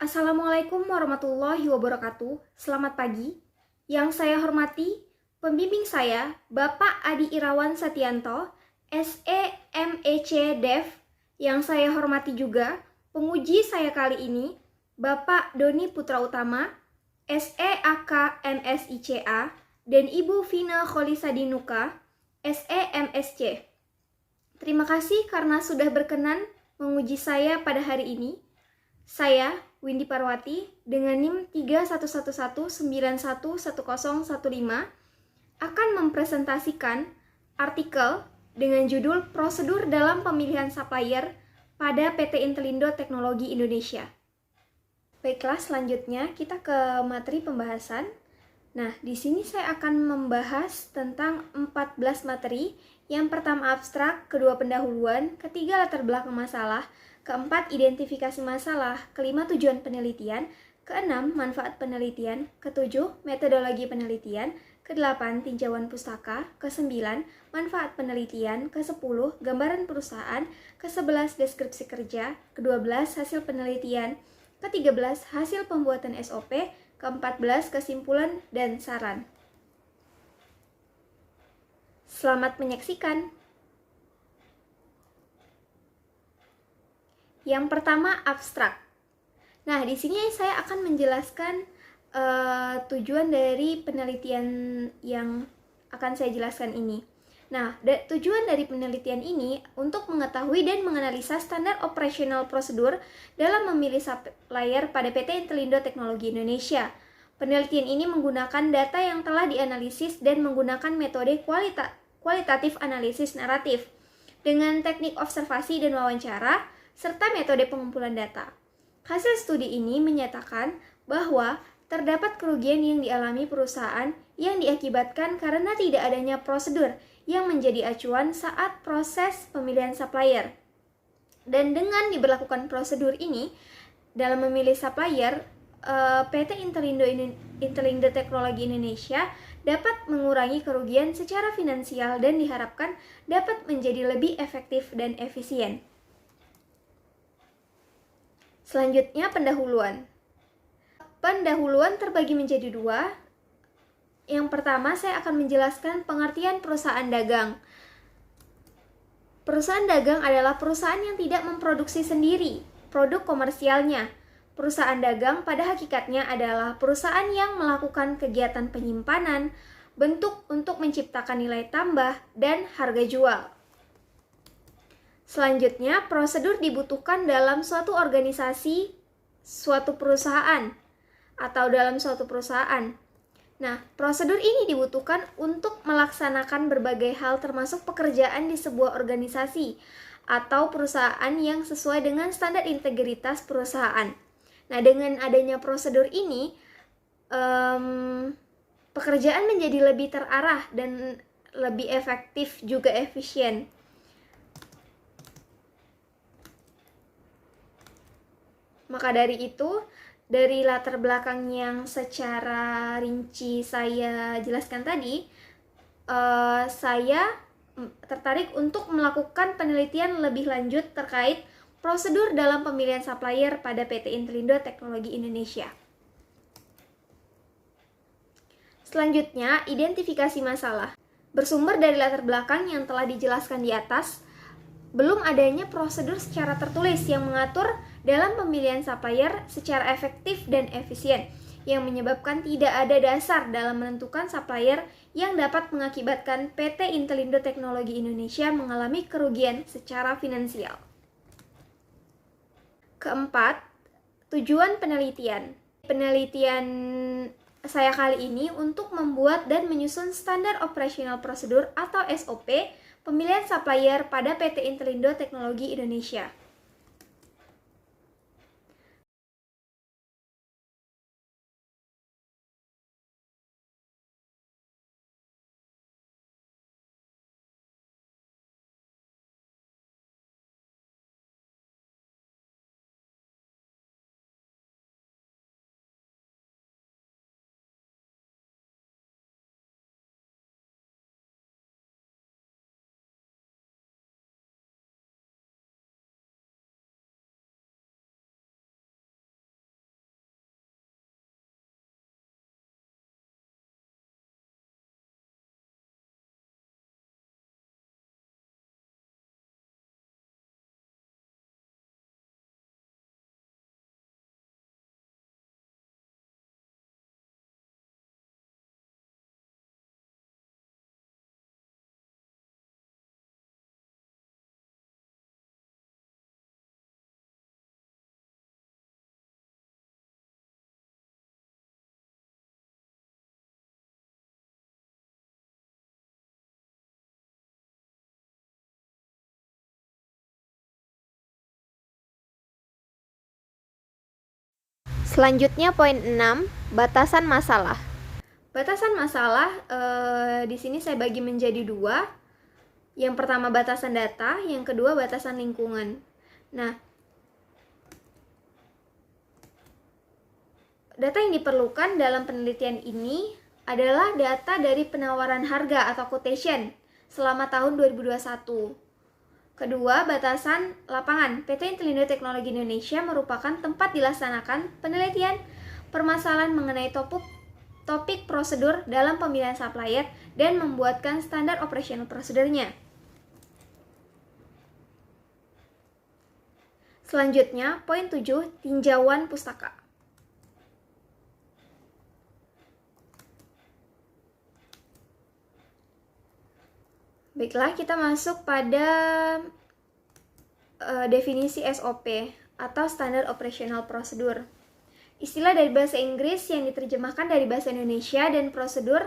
Assalamualaikum warahmatullahi wabarakatuh. Selamat pagi. Yang saya hormati, pembimbing saya, Bapak Adi Irawan Setianto, SEMEC Dev. Yang saya hormati juga, penguji saya kali ini, Bapak Doni Putra Utama, SEAK MSICA, dan Ibu Vina Kholisadinuka, SEMSC. Terima kasih karena sudah berkenan menguji saya pada hari ini. Saya, Windy Parwati, dengan NIM 3111911015 akan mempresentasikan artikel dengan judul Prosedur dalam Pemilihan Supplier pada PT Intelindo Teknologi Indonesia. Baiklah, selanjutnya kita ke materi pembahasan. Nah, di sini saya akan membahas tentang 14 materi. Yang pertama abstrak, kedua pendahuluan, ketiga latar belakang masalah, keempat identifikasi masalah, kelima tujuan penelitian, keenam manfaat penelitian, ketujuh metodologi penelitian, kedelapan tinjauan pustaka, kesembilan manfaat penelitian, kesepuluh gambaran perusahaan, kesebelas deskripsi kerja, kedua belas hasil penelitian, ke-13 hasil pembuatan SOP, ke-14 kesimpulan dan saran. Selamat menyaksikan. Yang pertama abstrak. Nah, di sini saya akan menjelaskan tujuan dari penelitian yang akan saya jelaskan ini. Nah, tujuan dari penelitian ini untuk mengetahui dan menganalisa standar operasional prosedur dalam memilih supplier pada PT Intelindo Teknologi Indonesia. Penelitian ini menggunakan data yang telah dianalisis dan menggunakan metode kualitatif analisis naratif dengan teknik observasi dan wawancara serta metode pengumpulan data. Hasil studi ini menyatakan bahwa terdapat kerugian yang dialami perusahaan yang diakibatkan karena tidak adanya prosedur yang menjadi acuan saat proses pemilihan supplier. Dan dengan diberlakukan prosedur ini dalam memilih supplier, PT Intelindo Teknologi Indonesia dapat mengurangi kerugian secara finansial dan diharapkan dapat menjadi lebih efektif dan efisien. Selanjutnya pendahuluan. Pendahuluan terbagi menjadi dua. Yang pertama, saya akan menjelaskan pengertian perusahaan dagang. Perusahaan dagang adalah perusahaan yang tidak memproduksi sendiri produk komersialnya. Perusahaan dagang pada hakikatnya adalah perusahaan yang melakukan kegiatan penyimpanan, bentuk untuk menciptakan nilai tambah, dan harga jual. Selanjutnya, prosedur dibutuhkan dalam suatu organisasi, suatu perusahaan, atau dalam suatu perusahaan. Nah, prosedur ini dibutuhkan untuk melaksanakan berbagai hal termasuk pekerjaan di sebuah organisasi atau perusahaan yang sesuai dengan standar integritas perusahaan. Nah, dengan adanya prosedur ini, pekerjaan menjadi lebih terarah dan lebih efektif juga efisien. Maka dari itu, dari latar belakang yang secara rinci saya jelaskan tadi, saya tertarik untuk melakukan penelitian lebih lanjut terkait prosedur dalam pemilihan supplier pada PT Intelindo Teknologi Indonesia. Selanjutnya, identifikasi masalah. Bersumber dari latar belakang yang telah dijelaskan di atas, belum adanya prosedur secara tertulis yang mengatur dalam pemilihan supplier secara efektif dan efisien, yang menyebabkan tidak ada dasar dalam menentukan supplier yang dapat mengakibatkan PT Intelindo Teknologi Indonesia mengalami kerugian secara finansial. Keempat, tujuan penelitian. Penelitian saya kali ini untuk membuat dan menyusun standar operasional prosedur atau SOP pemilihan supplier pada PT Intelindo Teknologi Indonesia. Selanjutnya poin 6, batasan masalah. Batasan masalah di sini saya bagi menjadi dua. Yang pertama batasan data, yang kedua batasan lingkungan. Nah, data yang diperlukan dalam penelitian ini adalah data dari penawaran harga atau quotation selama tahun 2021. Kedua, batasan lapangan. PT Intelindo Teknologi Indonesia merupakan tempat dilaksanakan penelitian permasalahan mengenai topik prosedur dalam pemilihan supplier dan membuatkan standar operasional prosedurnya. Selanjutnya, poin 7, tinjauan pustaka. Baiklah, kita masuk pada definisi SOP atau Standard Operational Procedure. Istilah dari bahasa Inggris yang diterjemahkan dari bahasa Indonesia dan prosedur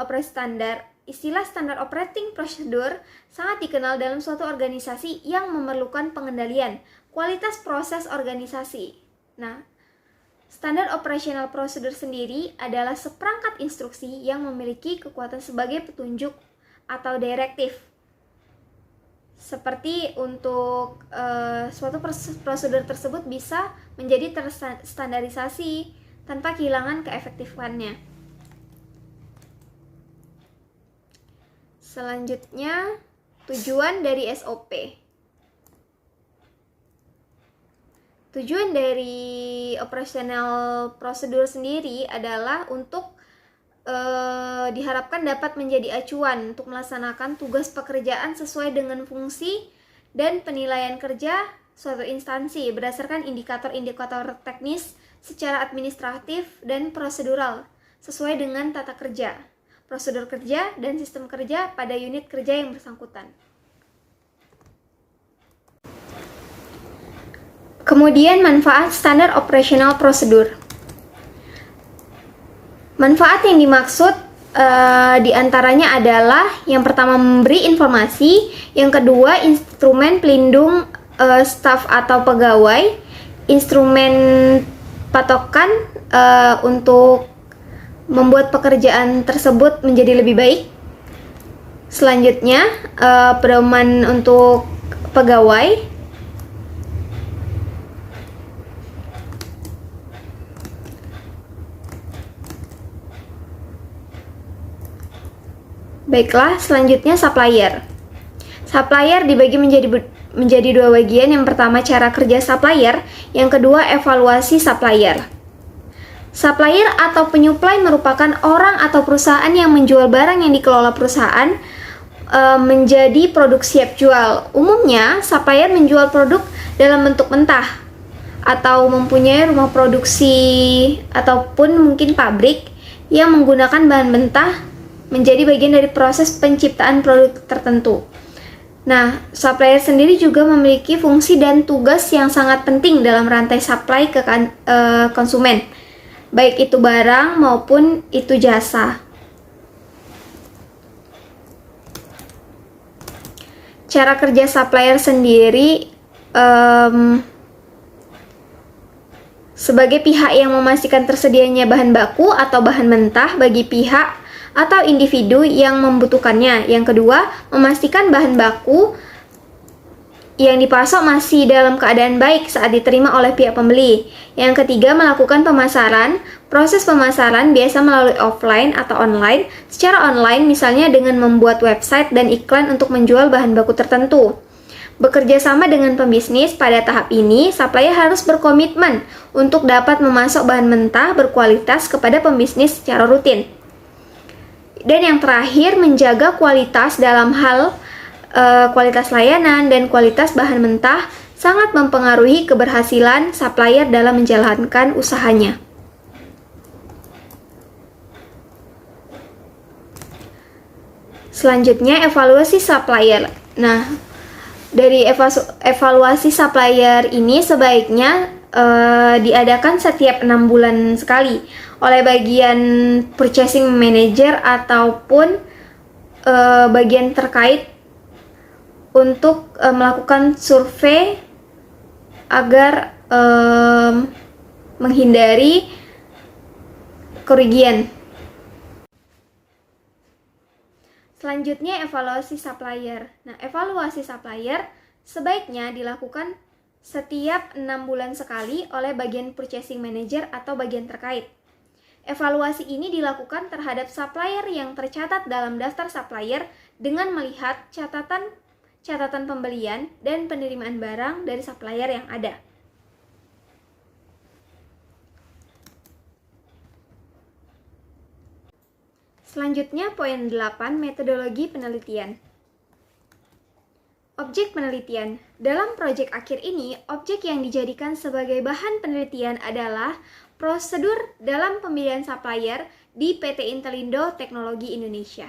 operasi standar. Istilah Standard Operating Procedure sangat dikenal dalam suatu organisasi yang memerlukan pengendalian kualitas proses organisasi. Nah, Standard Operational Procedure sendiri adalah seperangkat instruksi yang memiliki kekuatan sebagai petunjuk atau direktif. Seperti untuk suatu prosedur tersebut bisa menjadi terstandarisasi tanpa kehilangan keefektifannya. Selanjutnya, tujuan dari SOP. Tujuan dari operational prosedur sendiri adalah untuk diharapkan dapat menjadi acuan untuk melaksanakan tugas pekerjaan sesuai dengan fungsi dan penilaian kerja suatu instansi berdasarkan indikator-indikator teknis secara administratif dan prosedural sesuai dengan tata kerja, prosedur kerja, dan sistem kerja pada unit kerja yang bersangkutan. Kemudian manfaat standar operational prosedur. Manfaat yang dimaksud diantaranya adalah yang pertama memberi informasi, yang kedua instrumen pelindung staf atau pegawai, instrumen patokan untuk membuat pekerjaan tersebut menjadi lebih baik. Selanjutnya pedoman untuk pegawai. Baiklah, selanjutnya supplier. Supplier dibagi menjadi dua bagian. Yang pertama cara kerja supplier, yang kedua evaluasi supplier. Supplier atau penyuplai merupakan orang atau perusahaan yang menjual barang yang dikelola perusahaan menjadi produk siap jual. Umumnya, supplier menjual produk dalam bentuk mentah atau mempunyai rumah produksi ataupun mungkin pabrik yang menggunakan bahan mentah menjadi bagian dari proses penciptaan produk tertentu. Nah, supplier sendiri juga memiliki fungsi dan tugas yang sangat penting dalam rantai supply ke konsumen, baik itu barang maupun itu jasa. Cara kerja supplier sendiri sebagai pihak yang memastikan tersedianya bahan baku atau bahan mentah bagi pihak atau individu yang membutuhkannya. Yang kedua, memastikan bahan baku yang dipasok masih dalam keadaan baik saat diterima oleh pihak pembeli. Yang ketiga, melakukan pemasaran. Proses pemasaran biasa melalui offline atau online. Secara online misalnya dengan membuat website dan iklan untuk menjual bahan baku tertentu. Bekerja sama dengan pembisnis, pada tahap ini, supplier harus berkomitmen untuk dapat memasok bahan mentah berkualitas kepada pembisnis secara rutin. Dan yang terakhir, menjaga kualitas dalam hal kualitas layanan dan kualitas bahan mentah sangat mempengaruhi keberhasilan supplier dalam menjalankan usahanya. Selanjutnya, evaluasi supplier. Nah, dari evaluasi supplier ini sebaiknya diadakan setiap 6 bulan sekali oleh bagian purchasing manager ataupun bagian terkait untuk melakukan survei agar menghindari kerugian. Selanjutnya, evaluasi supplier. Nah, evaluasi supplier sebaiknya dilakukan setiap 6 bulan sekali oleh bagian purchasing manager atau bagian terkait. Evaluasi ini dilakukan terhadap supplier yang tercatat dalam daftar supplier dengan melihat catatan pembelian dan penerimaan barang dari supplier yang ada. Selanjutnya, poin 8, metodologi penelitian. Objek penelitian. Dalam proyek akhir ini, objek yang dijadikan sebagai bahan penelitian adalah prosedur dalam pemilihan supplier di PT Intelindo Teknologi Indonesia.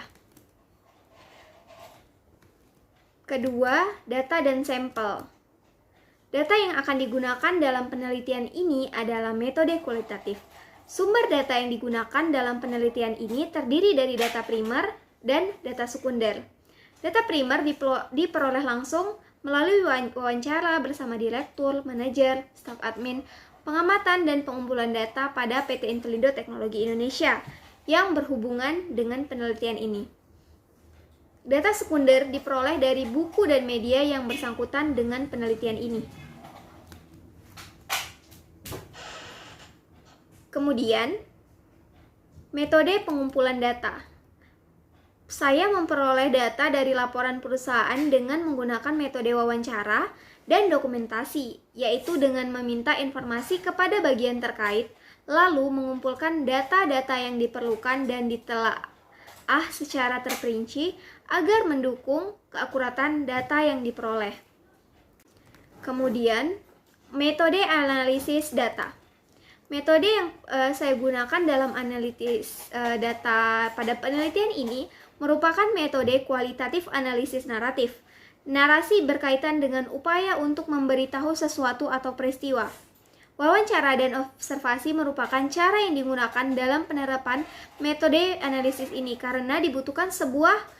Kedua, data dan sampel. Data yang akan digunakan dalam penelitian ini adalah metode kualitatif. Sumber data yang digunakan dalam penelitian ini terdiri dari data primer dan data sekunder. Data primer diperoleh langsung melalui wawancara bersama direktur, manajer, staf admin, pengamatan dan pengumpulan data pada PT Intelindo Teknologi Indonesia yang berhubungan dengan penelitian ini. Data sekunder diperoleh dari buku dan media yang bersangkutan dengan penelitian ini. Kemudian, metode pengumpulan data. Saya memperoleh data dari laporan perusahaan dengan menggunakan metode wawancara dan dokumentasi, yaitu dengan meminta informasi kepada bagian terkait, lalu mengumpulkan data-data yang diperlukan dan ditelaah secara terperinci agar mendukung keakuratan data yang diperoleh. Kemudian, metode analisis data. Metode yang saya gunakan dalam analisis data pada penelitian ini merupakan metode kualitatif analisis naratif. Narasi berkaitan dengan upaya untuk memberitahu sesuatu atau peristiwa. Wawancara dan observasi merupakan cara yang digunakan dalam penerapan metode analisis ini karena dibutuhkan sebuah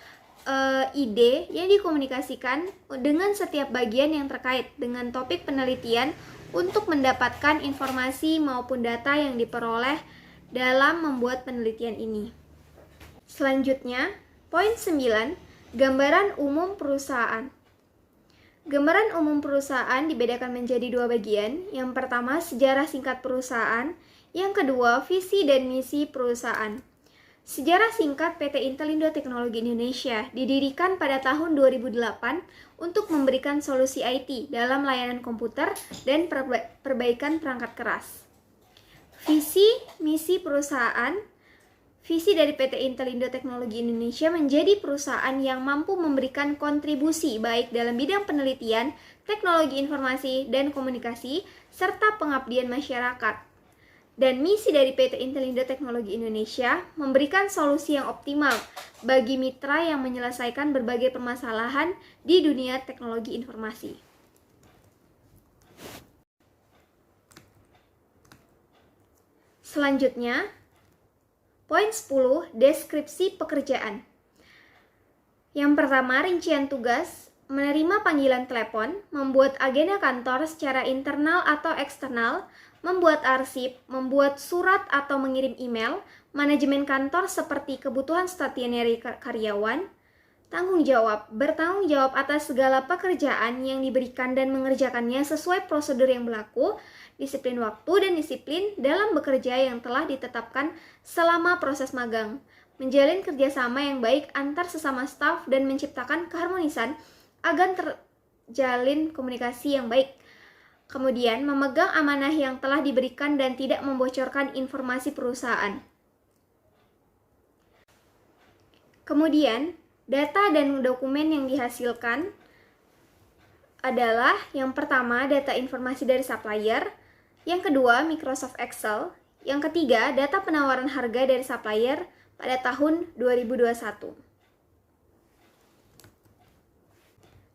ide yang dikomunikasikan dengan setiap bagian yang terkait dengan topik penelitian untuk mendapatkan informasi maupun data yang diperoleh dalam membuat penelitian ini. Selanjutnya, poin 9, gambaran umum perusahaan. Gambaran umum perusahaan dibedakan menjadi dua bagian. Yang pertama, sejarah singkat perusahaan. Yang kedua, visi dan misi perusahaan. Sejarah singkat PT Intelindo Teknologi Indonesia didirikan pada tahun 2008 untuk memberikan solusi IT dalam layanan komputer dan perbaikan perangkat keras. Visi misi perusahaan. Visi dari PT Intelindo Teknologi Indonesia menjadi perusahaan yang mampu memberikan kontribusi baik dalam bidang penelitian, teknologi informasi dan komunikasi, serta pengabdian masyarakat. Dan misi dari PT Intelindo Teknologi Indonesia memberikan solusi yang optimal bagi mitra yang menyelesaikan berbagai permasalahan di dunia teknologi informasi. Selanjutnya, poin 10, deskripsi pekerjaan. Yang pertama, rincian tugas, menerima panggilan telepon, membuat agenda kantor secara internal atau eksternal, membuat arsip, membuat surat atau mengirim email, manajemen kantor seperti kebutuhan stationery karyawan, tanggung jawab, bertanggung jawab atas segala pekerjaan yang diberikan dan mengerjakannya sesuai prosedur yang berlaku, disiplin waktu dan disiplin dalam bekerja yang telah ditetapkan selama proses magang, menjalin kerjasama yang baik antar sesama staf dan menciptakan keharmonisan agar terjalin komunikasi yang baik. Kemudian, memegang amanah yang telah diberikan dan tidak membocorkan informasi perusahaan. Kemudian, data dan dokumen yang dihasilkan adalah yang pertama, data informasi dari supplier, yang kedua, Microsoft Excel, yang ketiga, data penawaran harga dari supplier pada tahun 2021.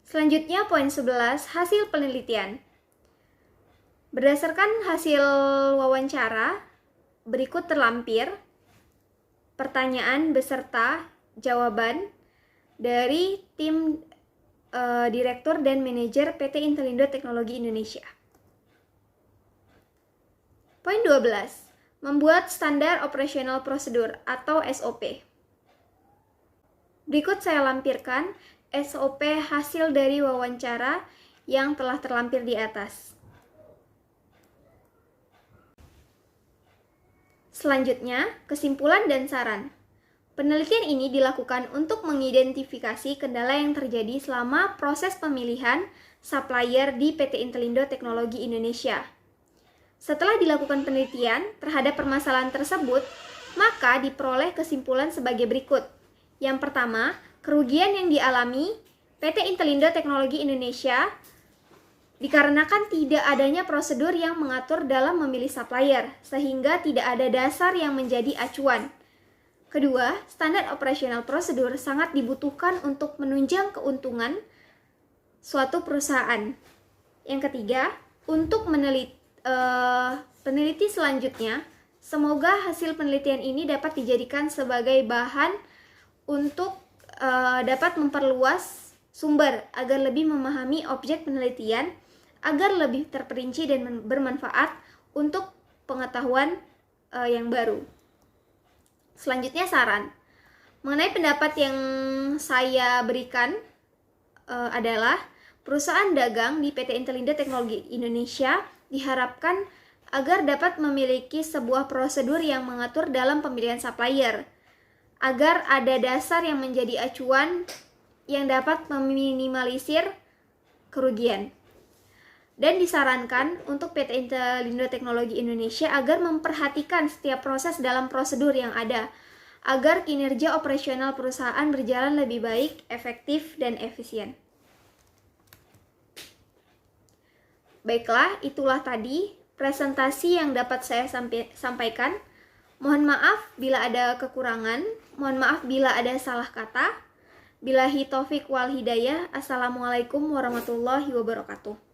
Selanjutnya, poin 11, hasil penelitian. Berdasarkan hasil wawancara, berikut terlampir pertanyaan beserta jawaban dari tim direktur dan manajer PT Intelindo Teknologi Indonesia. Poin 12. Membuat standar operational procedure atau SOP. Berikut saya lampirkan SOP hasil dari wawancara yang telah terlampir di atas. Selanjutnya, kesimpulan dan saran. Penelitian ini dilakukan untuk mengidentifikasi kendala yang terjadi selama proses pemilihan supplier di PT Intelindo Teknologi Indonesia. Setelah dilakukan penelitian terhadap permasalahan tersebut, maka diperoleh kesimpulan sebagai berikut. Yang pertama, kerugian yang dialami PT Intelindo Teknologi Indonesia dikarenakan tidak adanya prosedur yang mengatur dalam memilih supplier, sehingga tidak ada dasar yang menjadi acuan. Kedua, standar operasional prosedur sangat dibutuhkan untuk menunjang keuntungan suatu perusahaan. Yang ketiga, untuk peneliti selanjutnya, semoga hasil penelitian ini dapat dijadikan sebagai bahan untuk dapat memperluas sumber agar lebih memahami objek penelitian, agar lebih terperinci dan bermanfaat untuk pengetahuan yang baru. Selanjutnya saran. Mengenai pendapat yang saya berikan adalah perusahaan dagang di PT Intelindo Teknologi Indonesia diharapkan agar dapat memiliki sebuah prosedur yang mengatur dalam pemilihan supplier, agar ada dasar yang menjadi acuan yang dapat meminimalisir kerugian. Dan disarankan untuk PT Intelindo Teknologi Indonesia agar memperhatikan setiap proses dalam prosedur yang ada, agar kinerja operasional perusahaan berjalan lebih baik, efektif, dan efisien. Baiklah, itulah tadi presentasi yang dapat saya sampaikan. Mohon maaf bila ada kekurangan, mohon maaf bila ada salah kata. Billahi taufik wal hidayah. Assalamualaikum warahmatullahi wabarakatuh.